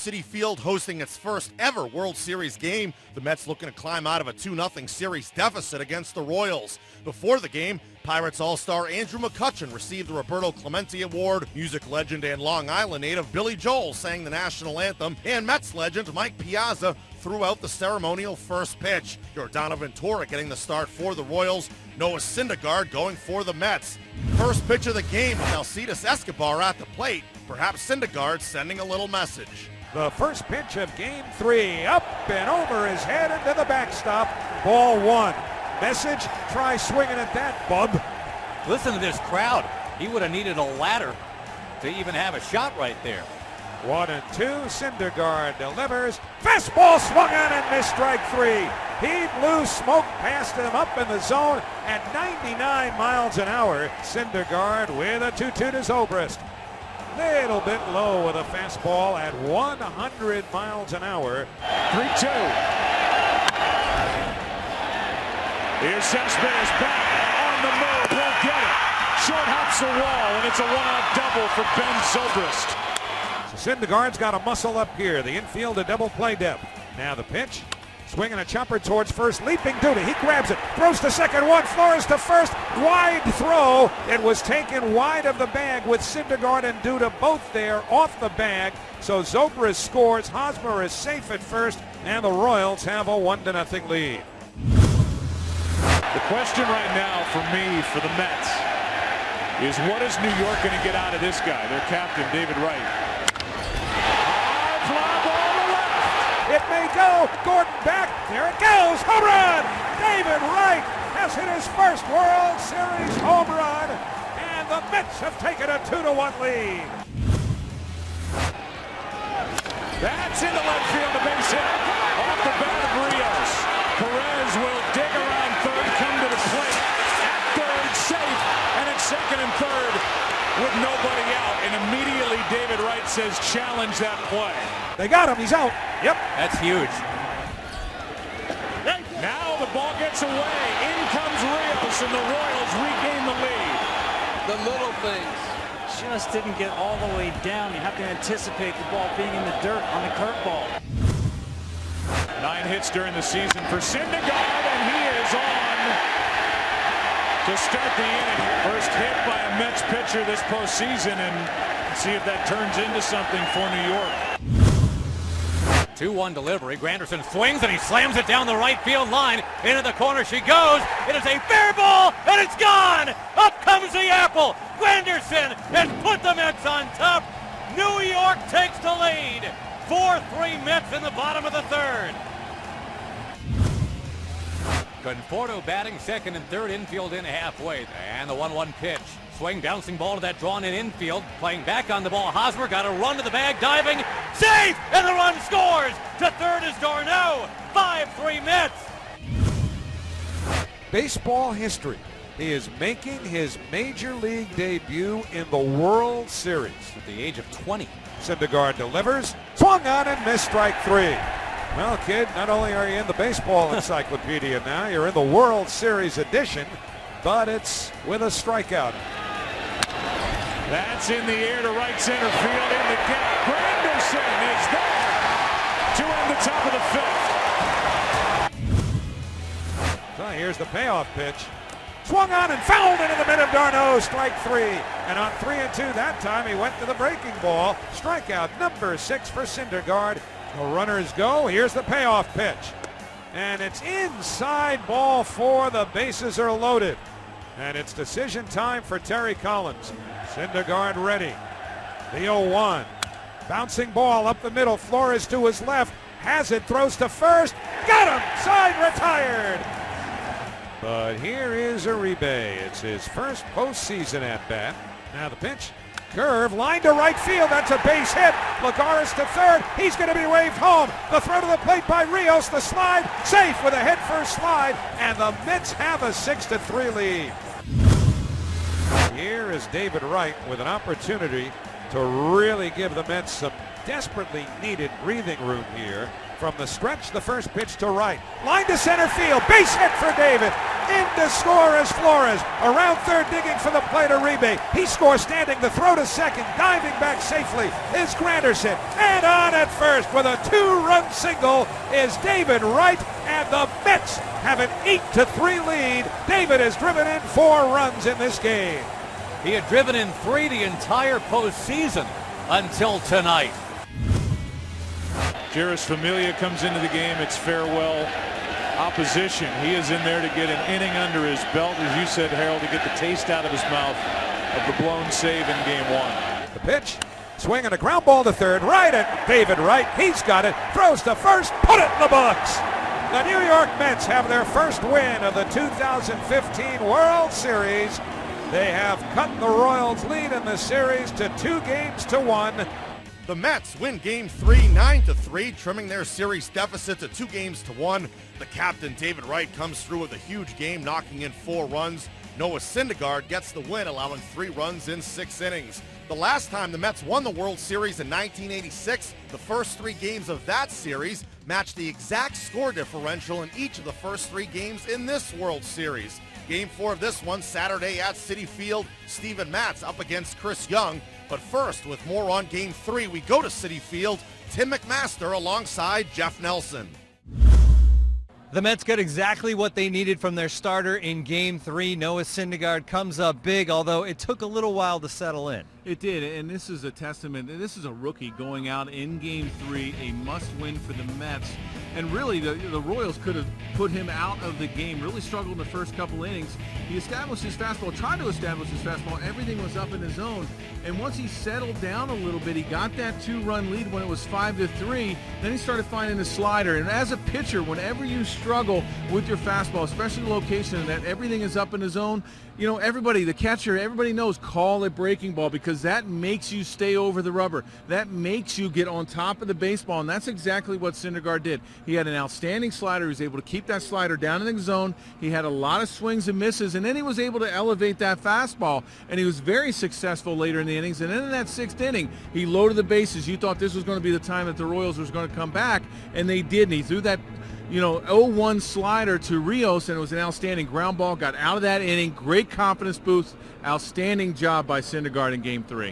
Citi Field hosting its first ever World Series game. The Mets looking to climb out of a 2-0 series deficit against the Royals. Before the game, Pirates All-Star Andrew McCutchen received the Roberto Clemente Award. Music legend and Long Island native Billy Joel sang the national anthem, and Mets legend Mike Piazza threw out the ceremonial first pitch. Yordano Ventura getting the start for the Royals. Noah Syndergaard going for the Mets. First pitch of the game with Alcides Escobar at the plate. Perhaps Syndergaard sending a little message. The first pitch of Game 3, up and over his head into the backstop. Ball 1. Message, try swinging at that, bub. Listen to this crowd. He would have needed a ladder to even have a shot right there. 1-2, Syndergaard delivers. Fastball swung on and missed, strike 3. He blew smoke past him up in the zone at 99 miles an hour. Syndergaard with a 2-2 to Zobrist. Little bit low with a fastball at 100 miles an hour. 3-2. Here's Cespedes back on the move, won't get it. Short hops the wall, and it's a one-out double for Ben Zobrist. So Syndergaard's got a muscle up here. The infield a double play depth. Now the pitch. Swinging a chopper towards first, leaping Duda. He grabs it, throws to second, one, Flores to first, wide throw. It was taken wide of the bag with Syndergaard and Duda both there off the bag. So Zobrist scores, Hosmer is safe at first, and the Royals have a 1-0 lead. The question right now for me, for the Mets, is what is New York going to get out of this guy, their captain, David Wright? It may go. Gordon back. There it goes. Home run. David Wright has hit his first World Series home run, and the Mets have taken a 2-1 lead. That's into left field, the base hit off the bat of Rios. Perez will dig around third, come to the plate at third, safe, and at second and third with nobody out. And immediately David Wright says, challenge that play. They got him. He's out. Yep. That's huge. Now the ball gets away. In comes Rios, and the Royals regain the lead. The little things just didn't get all the way down. You have to anticipate the ball being in the dirt on the curveball. 9 hits during the season for Syndergaard, and he is on to start the inning. First hit by a Mets pitcher this postseason, and see if that turns into something for New York. 2-1 delivery. Granderson swings and he slams it down the right field line. Into the corner she goes. It is a fair ball and it's gone. Up comes the apple. Granderson has put the Mets on top. New York takes the lead. 4-3 Mets in the bottom of the third. Conforto batting second and third, infield in halfway. And the 1-1 pitch. Swing, bouncing ball to that drawn-in infield. Playing back on the ball. Hosmer got a run to the bag, diving. Safe! And the run scores! To third is Darno. 5-3 Mets. Baseball history. He is making his major league debut in the World Series. At the age of 20. Syndergaard delivers. Swung on and missed, strike 3. Well, kid, not only are you in the baseball encyclopedia now, you're in the World Series edition, but it's with a strikeout. That's in the air to right center field in the gap. Granderson is there to end the top of the fifth. So here's the payoff pitch. Swung on and fouled into the mid of Darno, strike 3. And on 3-2 that time, he went to the breaking ball. Strikeout number 6 for Syndergaard. The runners go. Here's the payoff pitch. And it's inside, ball 4. The bases are loaded. And it's decision time for Terry Collins. Syndergaard ready. The 0-1. Bouncing ball up the middle. Flores to his left. Has it. Throws to first. Got him. Side retired. But here is Uribe. It's his first postseason at bat. Now the pitch. Curve. Line to right field. That's a base hit. Lagares to third. He's going to be waved home. The throw to the plate by Rios. The slide. Safe with a head-first slide. And the Mets have a 6-3 lead. Here is David Wright with an opportunity to really give the Mets some desperately needed breathing room here. From the stretch, the first pitch to Wright. Line to center field. Base hit for David. In to score is Flores. Around third, digging for the plate, Uribe. He scores standing. The throw to second. Diving back safely is Granderson. And on at first with a 2-run single is David Wright. And the Mets have an 8-3 lead. David has driven in 4 runs in this game. He had driven in 3 the entire postseason until tonight. Jeurys Familia comes into the game. It's farewell opposition. He is in there to get an inning under his belt, as you said, Harold, to get the taste out of his mouth of the blown save in game 1. The pitch, swinging a ground ball to third, right at David Wright. He's got it, throws to first, put it in the books. The New York Mets have their first win of the 2015 World Series. They have cut the Royals' lead in the series to 2-1. The Mets win Game 3 9-3, trimming their series deficit to 2-1. The captain, David Wright, comes through with a huge game, knocking in 4 runs. Noah Syndergaard gets the win, allowing 3 runs in 6 innings. The last time the Mets won the World Series in 1986, the first 3 games of that series matched the exact score differential in each of the first 3 games in this World Series. Game 4 of this one, Saturday at Citi Field, Steven Matz up against Chris Young. But first, with more on Game 3, we go to Citi Field. Tim McMaster alongside Jeff Nelson. The Mets got exactly what they needed from their starter in Game 3. Noah Syndergaard comes up big, although it took a little while to settle in. It did, and this is a testament. This is a rookie going out in Game 3, a must-win for the Mets. And really, the Royals could have put him out of the game. Really struggled in the first couple innings. He established his fastball, tried to establish his fastball. Everything was up in his zone. And once he settled down a little bit, he got that 2-run lead when it was 5-3. Then he started finding his slider. And as a pitcher, whenever you struggle with your fastball, especially the location that everything is up in the zone, you know, everybody, the catcher, everybody knows, call it breaking ball, because that makes you stay over the rubber. That makes you get on top of the baseball, and that's exactly what Syndergaard did. He had an outstanding slider. He was able to keep that slider down in the zone. He had a lot of swings and misses, and then he was able to elevate that fastball, and he was very successful later in the innings. And then in that 6th inning, he loaded the bases. You thought this was going to be the time that the Royals was going to come back, and they did. And he threw that 0-1 slider to Rios, and it was an outstanding ground ball. Got out of that inning. Great confidence boost. Outstanding job by Syndergaard in Game 3.